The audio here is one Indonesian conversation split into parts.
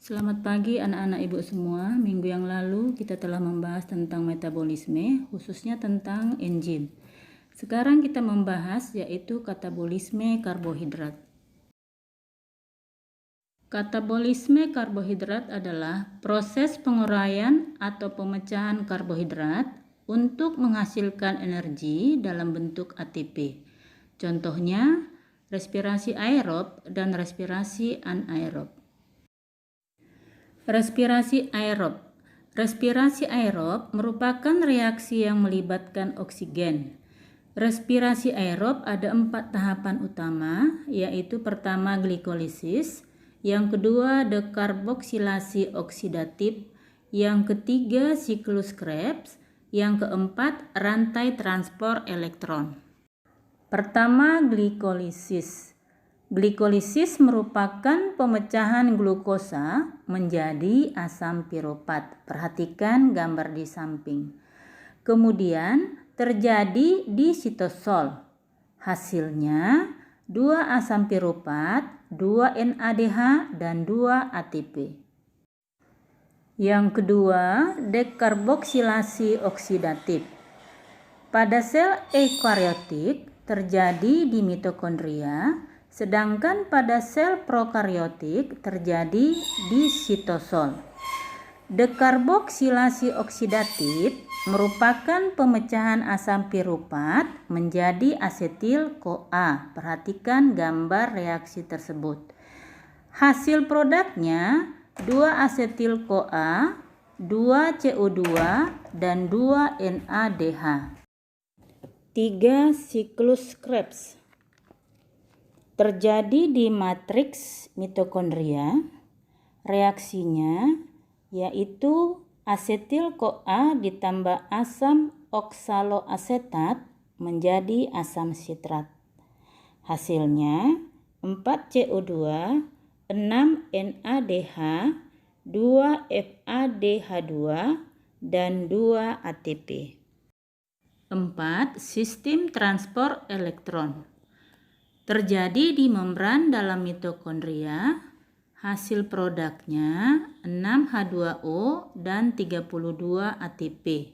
Selamat pagi anak-anak ibu semua. Minggu yang lalu kita telah membahas tentang metabolisme, khususnya tentang enzim. Sekarang kita membahas yaitu katabolisme karbohidrat. Katabolisme karbohidrat adalah proses penguraian atau pemecahan karbohidrat untuk menghasilkan energi dalam bentuk ATP. Contohnya, respirasi aerob dan respirasi anaerob. Respirasi aerob. Respirasi aerob merupakan reaksi yang melibatkan oksigen. Respirasi aerob ada 4 tahapan utama, yaitu pertama glikolisis, yang kedua dekarboksilasi oksidatif, yang ketiga siklus Krebs, yang keempat rantai transport elektron. Pertama, glikolisis. Glikolisis merupakan pemecahan glukosa menjadi asam piruvat. Perhatikan gambar di samping. Kemudian terjadi di sitosol. Hasilnya 2 asam piruvat, 2 NADH, dan 2 ATP. Yang kedua, dekarboksilasi oksidatif. Pada sel eukariotik terjadi di mitokondria, sedangkan pada sel prokariotik terjadi di sitosol. Dekarboksilasi oksidatif merupakan pemecahan asam piruvat menjadi asetil-CoA. Perhatikan gambar reaksi tersebut. Hasil produknya 2 asetil-CoA, 2 CO2, dan 2 NADH. 3. Siklus Krebs. Terjadi di matriks mitokondria. Reaksinya yaitu asetil-CoA ditambah asam oksaloasetat menjadi asam sitrat. Hasilnya 4 CO2, 6 NADH, 2 FADH2, dan 2 ATP. 4. Sistem transport elektron. Terjadi di membran dalam mitokondria. Hasil produknya 6H2O dan 32 ATP.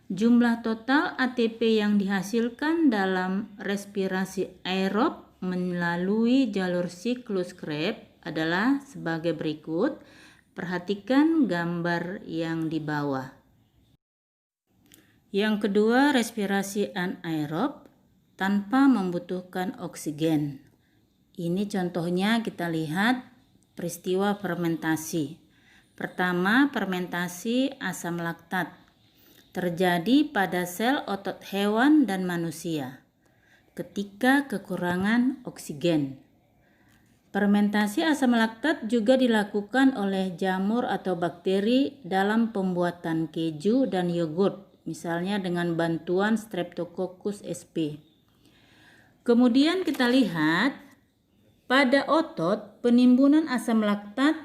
Jumlah total ATP yang dihasilkan dalam respirasi aerob melalui jalur siklus Krebs adalah sebagai berikut. Perhatikan gambar yang di bawah. Yang kedua, respirasi anaerob tanpa membutuhkan oksigen. Ini contohnya kita lihat peristiwa fermentasi. Pertama, fermentasi asam laktat terjadi pada sel otot hewan dan manusia ketika kekurangan oksigen. Fermentasi asam laktat juga dilakukan oleh jamur atau bakteri dalam pembuatan keju dan yogurt, misalnya dengan bantuan Streptococcus sp. Kemudian kita lihat pada otot penimbunan asam laktat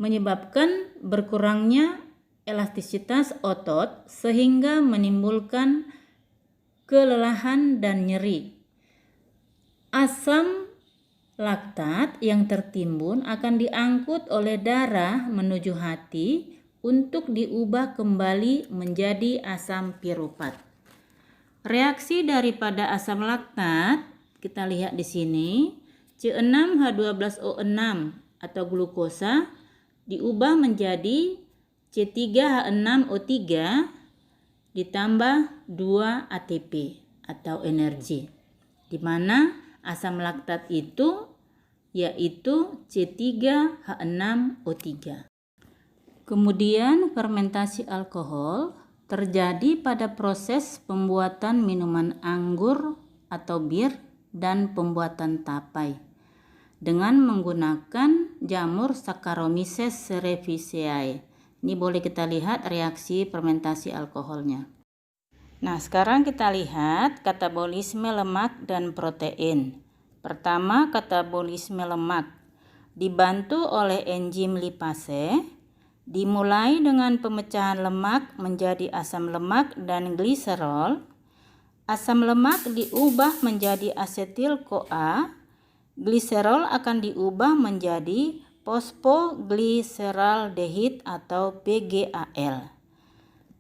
menyebabkan berkurangnya elastisitas otot sehingga menimbulkan kelelahan dan nyeri. Asam laktat yang tertimbun akan diangkut oleh darah menuju hati untuk diubah kembali menjadi asam piruvat. Reaksi daripada asam laktat kita lihat di sini, C6H12O6 atau glukosa diubah menjadi C3H6O3 ditambah 2 ATP atau energi, di mana asam laktat itu yaitu C3H6O3. Kemudian fermentasi alkohol terjadi pada proses pembuatan minuman anggur atau bir dan pembuatan tapai dengan menggunakan jamur Saccharomyces cerevisiae. Ini boleh kita lihat reaksi fermentasi alkoholnya. Nah, sekarang kita lihat katabolisme lemak dan protein. Pertama, katabolisme lemak dibantu oleh enzim lipase. Dimulai dengan pemecahan lemak menjadi asam lemak dan gliserol. Asam lemak diubah menjadi asetil-CoA. Gliserol akan diubah menjadi fosfoglyceraldehid atau PGAL.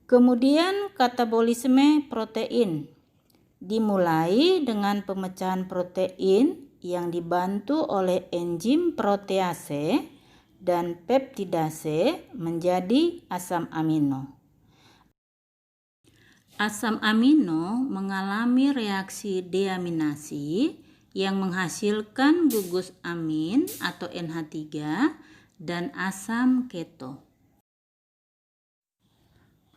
Kemudian katabolisme protein dimulai dengan pemecahan protein yang dibantu oleh enzim protease dan peptidase menjadi asam amino. Asam amino mengalami reaksi deaminasi yang menghasilkan gugus amin atau NH3 dan asam keto.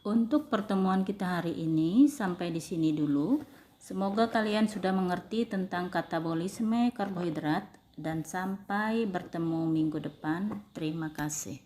Untuk pertemuan kita hari ini sampai di sini dulu. Semoga kalian sudah mengerti tentang katabolisme karbohidrat dan sampai bertemu minggu depan. Terima kasih.